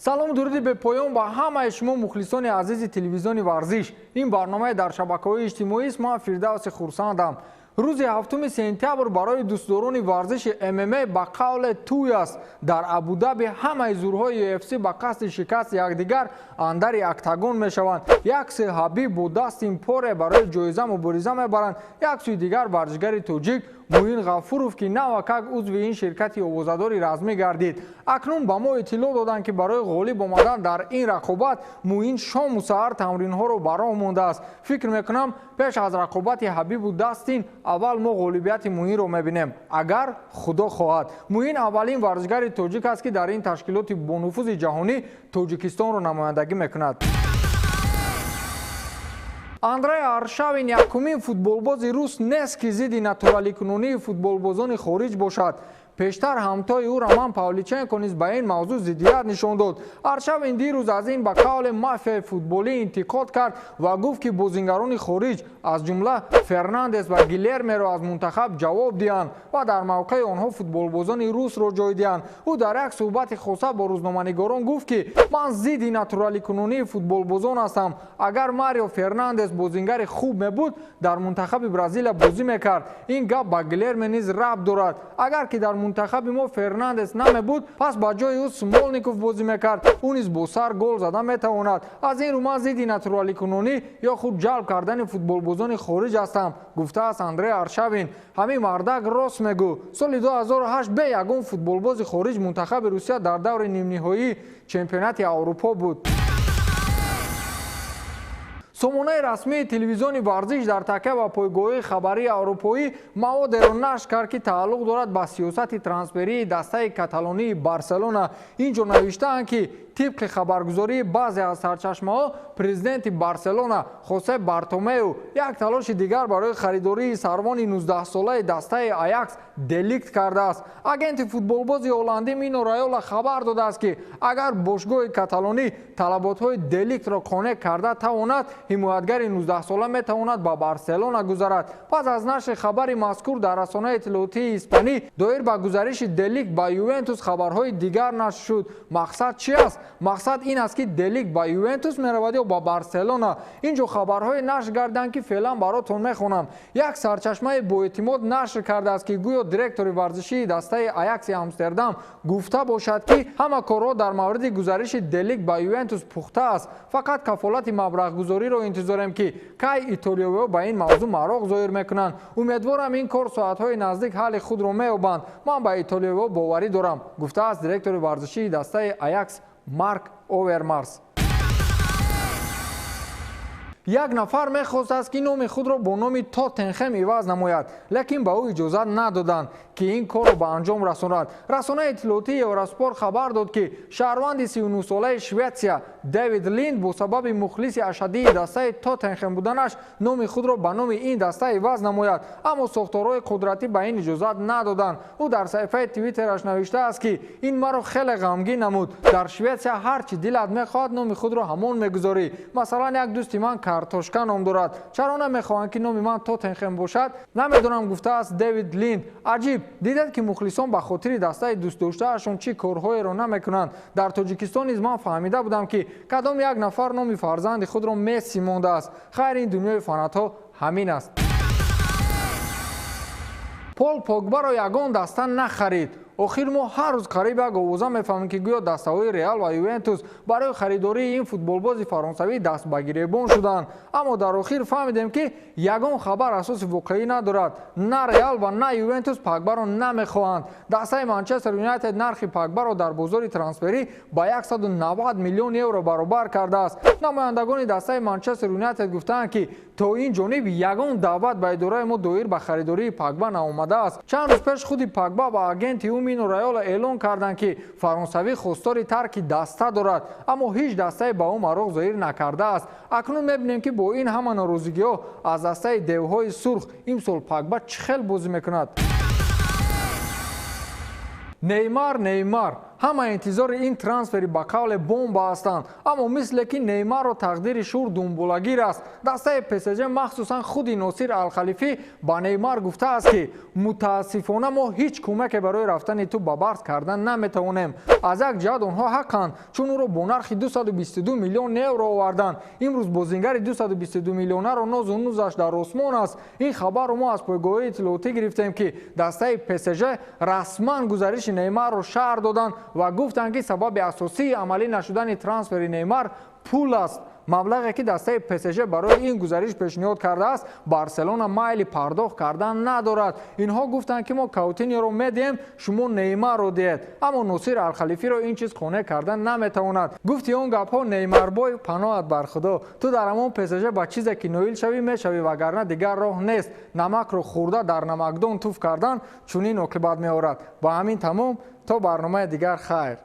салому дуруди бепоён ба ҳамаи шумо мухлисони азизи телевизиони варзиш. Ин барномаи дар шабакаҳои иҷтимоист. Ман Фирдавси Хурсандам. рӯзи 7 сентябр барои дӯстдорони варзиши ММА ба қавле туй аст. Дар Абу-Даби ҳамаи зурҳои UFC ба қасди шикасти якдигар андари октагон мешаванд. Як се Ҳабиб бо Дастин Поре барои ҷоиза мубориза мебаранд. Як сӯи дигар варзишгари тоҷик Муин Ғафуров ки навакак узви ин ширкати овозадори размӣ гардид. Акнун ба мо иттилоъ доданд ки барои ғолиб омадан дар ин рақобат Муин шому саҳар тамринҳоро ба роҳ мондааст. Фикр мекунам пеш аз рақобати Ҳабибу Дастин аввал мо ғолибияти Муинро мебинем, агар худо хоҳад. Муин аввалин варзишгари тоҷик аст ки дар ин ташкилоти бонуфузи ҷаҳонӣ Тоҷикистонро намояндагӣ мекунад. Андрей Аршавин якумин футболбози рус нест ки зидди натураликунонии футболбозони хориҷ бошад. Пештар ҳамтои ӯ Роман Павличенко низ ба ин мавзӯъ зиддият нишон дод. Аршавин дирӯз аз ин ба қавли мафияи футболӣ интиқод кард ва гуфт ки бозингарони хориҷ аз ҷумла Фернандес ва Гилермеро аз мунтахаб ҷавоб диҳанд ва дар мавқеи онҳо футболбозони русро ҷой диҳанд. Ӯ дар як суҳбати хоса бо рӯзноманигорон гуфт ки ман зидди натураликунонии футболбозон ҳастам. Агар Марио Фернандес бозингари хуб мебуд, дар мунтахаби Бразилия бозӣ мекард. Ин гап ба Гилерме низ рабт дорад. Агар ки дар мунтахаби мо Фернандес намебуд, пас ба ҷои ӯ Смолников бозӣ мекард. Ӯ низ бо сар гол зада метавонад. Аз ин рӯ ман зидди натураликунонӣ ё худ ҷалб кардани футболбозони хориҷ ҳастам, гуфтааст Андрей Аршавин. Ҳамин мардак рост мегӯ. Соли 2008 бе ягон футболбози хориҷ мунтахаби Русия дар даври нимниҳоии чемпионати Аврупо буд. сомонаи расмии телевизиони варзиш дар такя ва пойгоҳии хабарии аврупоӣ маводеро нашр кард ки тааллуқ дорад ба сиёсати трансферии дастаи каталонии Барселона. Ин ҷо навиштаанд ки тибқи хабаргузории баъзе аз сарчашмаҳо президенти Барселона Хосе Бартомеу як талоши дигар барои харидории сарвони 19-солаи дастаи Аякс деликт кардааст. Агенти футболбози ҳолландӣ Мино Раёла хабар додааст ки агар бошгоҳи каталонӣ талаботҳои деликтро қонеъ карда тавонад, ҳимоятгари 19-сола метавонад ба Барселона гузарад. Пас аз нашри хабари мазкур дар расонаи иттилоотии испанӣ доир ба гузариши деликт ба Ювентус хабарҳои дигар нашр шуд. Мақсад чи аст? Мақсад ин аст ки деликт ба Ювентус меравад ё ба Барселона. ин ҷо хабарҳои нашр гарданд ки феълан баротон мехонам. Як сарчашмаи боэътимод нашр кардааст ки гӯё директори варзишии дастаи Аякси Амстердам гуфта бошад ки ҳама корҳо дар мавриди гузариши деликт ба Ювентус пухта аст. Фақат кафолати маблағгузориро интизорем ки кай итолиёвиҳо ба ин мавзӯъ мароғ зоҳир мекунанд. Умедворам ин кор соатҳои наздик ҳалли худро меёбанд. Ман ба итолиёвиҳо боварӣ дорам, гуфтааст директори варзишии дастаи Аякс Марк Овермарс. Як нафар мехостааст ки номи худро бо номи Тоттенхем иваз намояд, лекин ба ӯ иҷозат надоданд ки ин корро ба анҷом расонад. Расонаи иттилоотии Евроспорт хабар дод ки шаҳрванди 39-солаи Шветсия Дэвид Линд бо сабаби мухлиси ашадии дастаи Тоттенхем буданаш номи худро ба номи ин даста иваз намояд, аммо сохторҳои қудратӣ ба ин иҷозат надоданд. ӯ дар саҳифаи твиттераш навиштааст ки ин маро хеле ғамгин намуд. Дар Шветсия ҳар чи дилат мехоҳад номи худро ҳамон мегузорӣ. Масалан, як дӯсти ман картошка ном дорад. Чаро намехоҳанд ки номи ман Тоттенхем бошад? Намедонам, гуфтааст Дэвид Линд. Аҷиб, дидед ки мухлисон ба хотири дастаи дӯстдоштаашон чӣ корҳоеро намекунанд. Дар Тоҷикистон низ ман фаҳмида будам ки кадом як нафар номи фарзанди худро Месси мондааст. Хайр, ин дунёи фанатҳо ҳамин аст. Пол Погбаро ягон даста нахарид. охир мо ҳар рӯз қариб як овоза мефаҳмем ки гӯё дастаҳои Реал ва Ювентус барои харидории ин футболбози фаронсавӣ даст ба гиребон шуданд. Аммо дар охир фаҳмидем ки ягон хабар асоси воқеӣ надорад. На Реал ва на Ювентус Погбаро намехоҳанд. Дастаи Манчестер Юнайтед нархи Погбаро дар бозори трансферӣ ба 190 миллион евро баробар кардааст. Намояндагони дастаи Манчестер Юнайтед гуфтаанд ки то ин ҷониб ягон даъват ба идораи мо доир ба харидории Погба наомадааст. Чанд рӯз пеш худи Погба ба агенти ӯ Мино Раёла эълон карданд ки фаронсавӣ хостори тарки даста дорад, аммо ҳеҷ дастае ба ӯ мароғ зоҳир накардааст. Акнун мебинем ки бо ин ҳама норозигиҳо аз дастаи девҳои сурх имсол Погба чӣ хел бозӣ мекунад. Неймар ҳама интизори ин трансфери ба қавли бомба ҳастанд, аммо мисле ки Неймарро тақдири шур думбулагир аст. Дастаи ПСЖ махсусан худи Носир Алхалифӣ ба Неймар гуфтааст ки мутаассифона мо ҳеҷ кӯмаке барои рафтани ту ба Барс кардан наметавонем. Аз як ҷиҳат онҳо ҳаққанд, чун ӯро бо нархи 222 миллион евро оварданд. Имрӯз бозингари 222 миллионаро нозу нузаш дар осмон аст. Ин хабарро мо аз пойгоҳии иттилоотӣ гирифтем ки дастаи ПСЖ расман гузариши Неймарро шаҳр доданд ва гуфтанд ки сабаби асосии амалӣ нашудани трансфери Неймар пул аст. маблағе ки дастаи ПСЖ барои ин гузариш пешниҳод кардааст, Барселона майли пардохт кардан надорад. Инҳо гуфтанд ки мо Каутиньоро медиҳем, шумо Неймарро диҳед, аммо Носир Алхалифиро ин чиз қонеъ кардан наметавонад. Гуфти он гапҳо Неймарбой паноҳат бар Худо. Ту дар ҳамон ПСЖ ба чизе ки ноил шавӣ мешавӣ, вагарна дигар роҳ нест. Намакро хӯрда дар намакдон туф кардан чунин оқибат меорад. Ба ҳамин тамом, то барномаи дигар хайр.